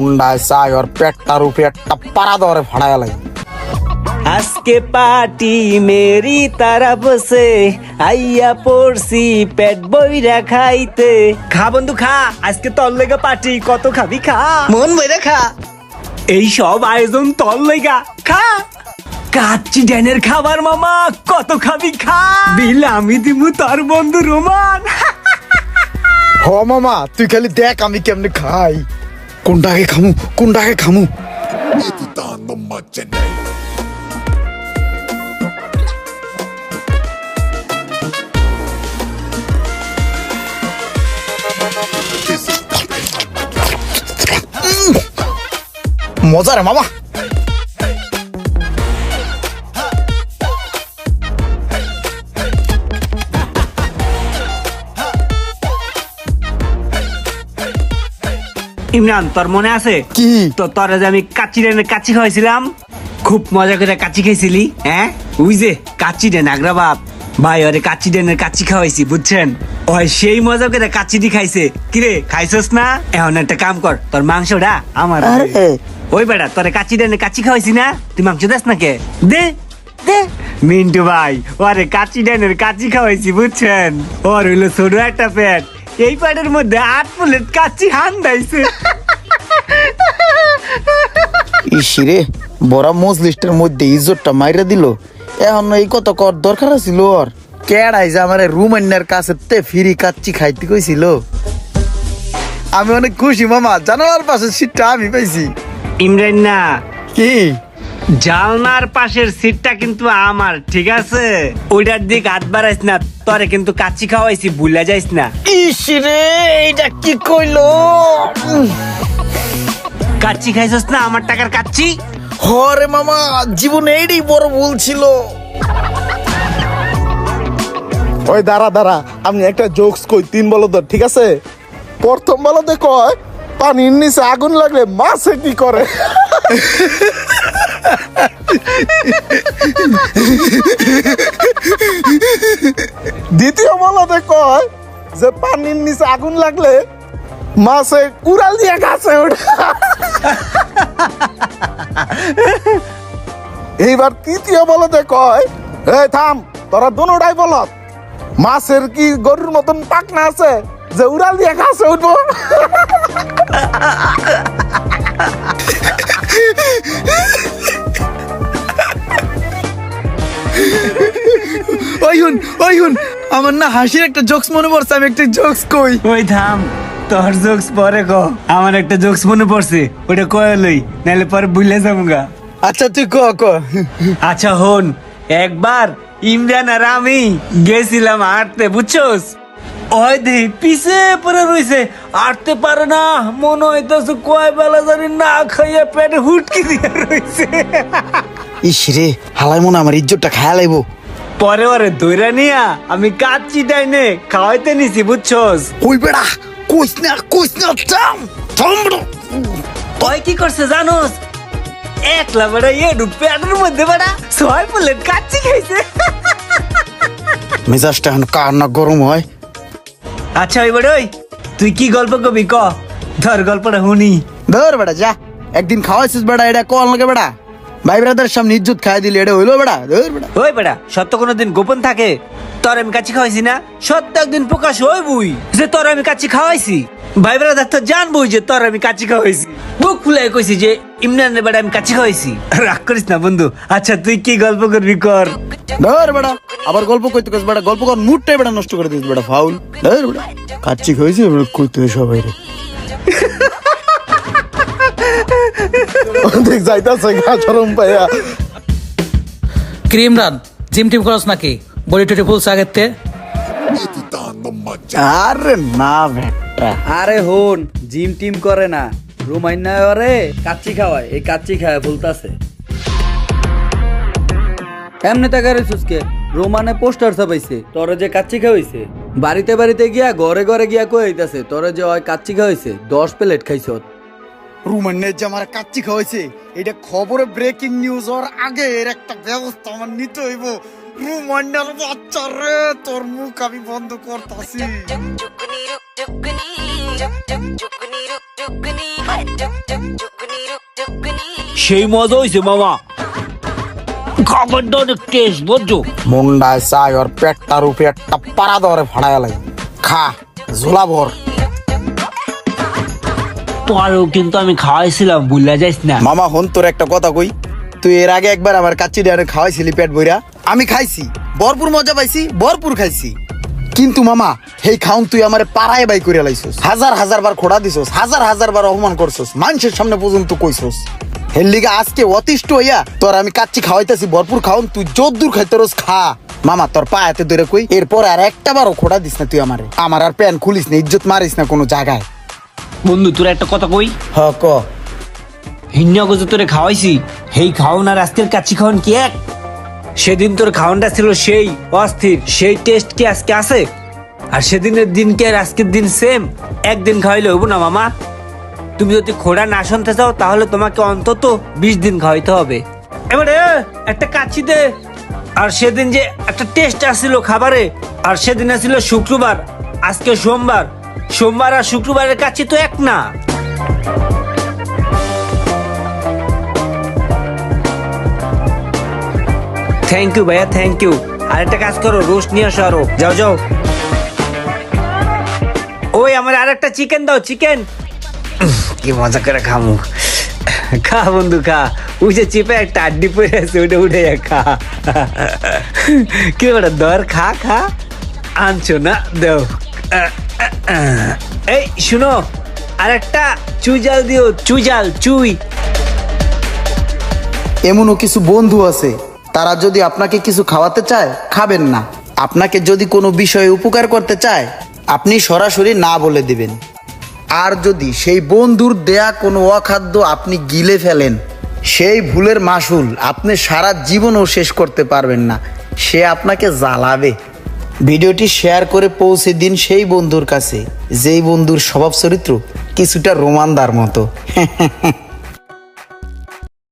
কুন্ডায় চাই ওর পেটটার উপরে একটা পাড়া ধরে ফাড়ায় লাগে। আজকে পার্টি মেরি তারফ সে আইয়া পড়ছি পেট বইরা খাইতে। খা বন্ধু খা, আজকে তোর লেগা পার্টি, কত খাবি খা, মন বইরা খা। এই সব আয়োজন তোর লেগা, খা। কাচ্চি ড্যানের খাবার মামা, কত খাবি খা, বিল আমি দিমু তোর বন্ধু রোমান। হ মামা, তুই খালি দেখ আমি কেমনে খাই, কোনটাকে খামু। মজা রে মামা। ইমরান, তোর মনে আছে কি? তো তোরা যে আমি কাচ্চি ড্যানের কাচ্চি খাওয়াইছিলাম, খুব মজা করে কাচ্চি খাইছিলি। হ্যাঁ ওই যে কাচ্চি ড্যান আগ্রা বাপ ভাই, ওরে কাচ্চি ড্যানের কাচ্চি খাওয়াইছি বুঝছেন। ওই সেই মজা করে কাচ্চি দি খাইছে। কিরে খাইছস না? এখন একটা কাম কর, তোর মাংসটা আমার। ওই বেটা তোরে কাচ্চি ড্যানের কাচ্চি খাওয়াইছি না, তুই মাংস দেস না কে? দে দে। মিন্টু ভাই, ওরে কাচ্চি ড্যানের কাচ্চি খাওয়াইছি বুঝছেন। ওর হইলো ছোট একটা পেট, এই পেটের মধ্যে 8 প্লেট কাচ্চি হান্দাইছে। ইসিরে বড় মজলিস্টের মধ্যে ইজ্জতটা মাইরা দিল। এখন এই কত কর দরকার ছিল ওর? কেডাই যে আমার রুমান্নার কাছে তে ফিরি কাচ্চি খাইতে কইছিল। আমি অনেক খুশি মামা, জানালার পাশে সিটটা আমি পাইছি। ইমরান না, কি? জালনার পাশের সিটটা কিন্তু আমার, ঠিক আছে? ওইটার দিক হাত বাড়াইস না, তোরে কিন্তু কাচ্চি খাওয়াইছি, ভুলে যাইস না। ইসিরে এইটা কি কইলো? কাচ্চি খাইছস না, আমার টাকার কাচ্চি। হরে মামা, জীবনে এইটাই বড় ভুল ছিল। ওই দাঁড়া, আমি একটা জোকস কই, 3 বলো তো, ঠিক আছে? প্রথম বলতে কয় পানির নিচে আগুন লাগলে মাছে কি করে? দ্বিতীয় বলতে কয় যে পানির নিচে আগুন লাগলে মাছে কুড়াল দিয়ে গাছে ওঠে। এইবার তৃতীয় বলতে কয়, এই থাম, তোরা দুটাই বলত, মাছের কি গরুর মতন পাকনা আছে যে উড়াল দিয়ে গাছে উঠবো? ওই হুন, আমার না হাসির একটা জোকস মনে পড়ছে, আমি একটা জোকস কই। ওই থাম, তোর জোকস পরে ক, আমার একটা জোকস মনে পড়ছে, ওটা কয়ে লই, নাহলে পরে ভুলে যাবো। আচ্ছা তুই ক। আচ্ছা হন, একবার ইমরান আর আমি গেছিলাম হাঁটতে বুঝছস। ওই দে পিছে পরে রইছে, হাঁটতে পারে না, মনে হইতেছে কয় বেলা জানি না খাইয়া পেটে হুটকি দিয়ে রইছে। ইসরে হালাই মনে আমার ইজ্জতটা খায়া লাইবো। পরে ওরে দইরা নিয়া আমি কাচ্চি ডাইনে খাওয়াইতে নিছি বুঝছস। ওই বেড়া কইস না থাম বেড়া। ওই কি করছে জানোস? একলা বেড়া এডু পেটের মধ্যে বেড়া 6 প্লেট কাচ্চি খাইছে। মেজাজটা এখন কার না গরম হয়। আচ্ছা ওই বেড়া, ওই তুই কি গল্প কবি ক, ধর গল্পটা শুনি। ধর বেড়া যা, একদিন খাওয়াইছিস বেড়া, এটা কল লাগে বেড়া, ভাই ব্রাদারের সামনে ইজ্জত খাই দিলি, এটা হইলো বেড়া? ধর বেড়া। ওই বেড়া, সত্য কোনোদিন গোপন থাকে? তোর আমি কাচ্চি খাওয়াইছি না, সত্য একদিন প্রকাশ হইবই যে তোর আমি কাচ্চি খাওয়াইছি। ভাই ব্রাদার তো জানবই যে তোর আমি কাচ্চি খাওয়াইছি, বুক ফুলাই কইছি যে ইমরান রে বেড়া আমি কাচ্চি খাওয়াইছি। রাগ করিস না বন্ধু। আচ্ছা তুই কি গল্প করবি কর। ধর বেড়া, আবার গল্প কইতে কইস বেড়া, গল্প কর মুডটাই বেড়া নষ্ট করে দিস বেড়া, ফাউল। ধর বেড়া, কাচ্চি খাইছি কইতে সবাই রে। দেখ যাইতাছে গা শরম পাইয়া। ক্রিম রান জিম টিম করস নাকি? বডি টডি ফুলস আগের তে? আরে না বেটা, আরে হন, জিম টিম করে না, রুমাইনা ওরে কাচ্চি খাওয়ায়, এই কাচ্চি খাওয়ায় বলতাছে। এমনি তাকারে সুসকে রোমানে পোস্টার ছাপাইছে তোরে যে কাচ্চি খাওয়াইছে, বাড়িতে বাড়িতে গিয়া ঘরে ঘরে গিয়া কইতাছে তোরে যে ওই কাচ্চি খাওয়াইছে 10 প্লেট খাইছো। রুমান্নের যে আমার কাচ্চি খাওয়াইছে, এটা খবরে ব্রেকিং নিউজ হওয়ার আগে এর একটা ব্যবস্থা আমার নিতে হইব। রুমান্নের বাচ্চা রে, তোর মুখ আমি বন্ধ করতাছি। সেই মজা হয়েছে মামা, খাবারটা অনেক টেস্ট বুঝছো। মুন্ডায় চাই ওর পেটটার উপরে একটা পাড়া দরে ফাড়ায় লাই, খা ঝোলা ভর। তোরও কিন্তু আমি খাওয়াইছিলাম, ভুলা যাইস না। মামা হন তোর একটা কথা কই, তুই এর আগে একবার আমার কাচ্চি ডানে খাওয়াইছিলি পেট ভইরা, আমি খাইছি, ভরপুর মজা পাইছি, ভরপুর খাইছি। কিন্তু মামা হেই খাউন তুই আমারে পাড়ায় বাই করে লাইছস, হাজার হাজার বার খোড়া দিছস, হাজার হাজার বার অপমান করছস, মানুষের সামনে পর্যন্ত কইছস। হের লিগে আজকে অতিষ্ঠ হইয়া তোর আমি কাচ্চি খাওয়াইতাছি, ভরপুর খাউন, তুই যদ্দূর খাইতে রোজ খা। মামা তোর পায়াতে ধরে কই, এরপর আর একটা বারও খোড়া দিস না তুই আমারে, আমার আর প্যান খুলিস না, ইজ্জত মারিস না কোনো জায়গায়। বন্ধু তোর একটা কথা কই, হ ক। হিন্যা গজে তোরে খাওয়াইছি, হেই খাওন আর আজকের কাচ্চি খাওন কি এক? সেদিন তোর খাওয়ানটা ছিল সেই অস্থির, সেই টেস্ট কি আজকে আছে? আর সেদিনের দিন কি আর আজকের দিন সেম? একদিন খাওয়াইলে হইব না মামা। তুমি যদি খোড়া না শুনতে চাও তাহলে তোমাকে অন্তত 20 দিন খাওয়াইতে হবে। এবারে একটা কাচ্চি দে। আর সেদিন যে একটা টেস্ট আসছিল খাবারে, আর সেদিন আসছিল শুক্রবার, আজকে সোমবার, সোমবার আর শুক্রবারের কাচ্চি তো এক না। থ্যাংক ইউ ভাইয়া, থ্যাংক ইউ। আর একটা কাজ করো, রোস্ট নিয়ে আসো আরো, যাও যাও। ওই আমার আর একটা চিকেন দাও, চিকেন। কি মজা করে খামু, খা বন্ধু খা। ওই যে চিপে একটা আড্ডি পড়ে আছে, ওটা উঠে খা। কি বলে দর, খা খা, আনছো না দেও। এই শুনো, আর একটা চুই জাল দিও, চুই জাল, চুই। এমনও কিছু বন্ধু আছে, তারা যদি আপনাকে কিছু খাওয়াতে চায় খাবেন না, আপনাকে যদি কোনো বিষয়ে উপকার করতে চায় আপনি সরাসরি না বলে দিবেন। আর যদি সেই বন্ধুর দেয়া কোনো অখাদ্য আপনি গিলে ফেলেন, সেই ভুলের মাসুল আপনি সারা জীবনও শেষ করতে পারবেন না, সে আপনাকে জ্বালাবে। ভিডিওটি শেয়ার করে পৌঁছে দিন সেই বন্ধুর কাছে যেই বন্ধুর স্বভাব চরিত্র কিছুটা রোমানদার মতো।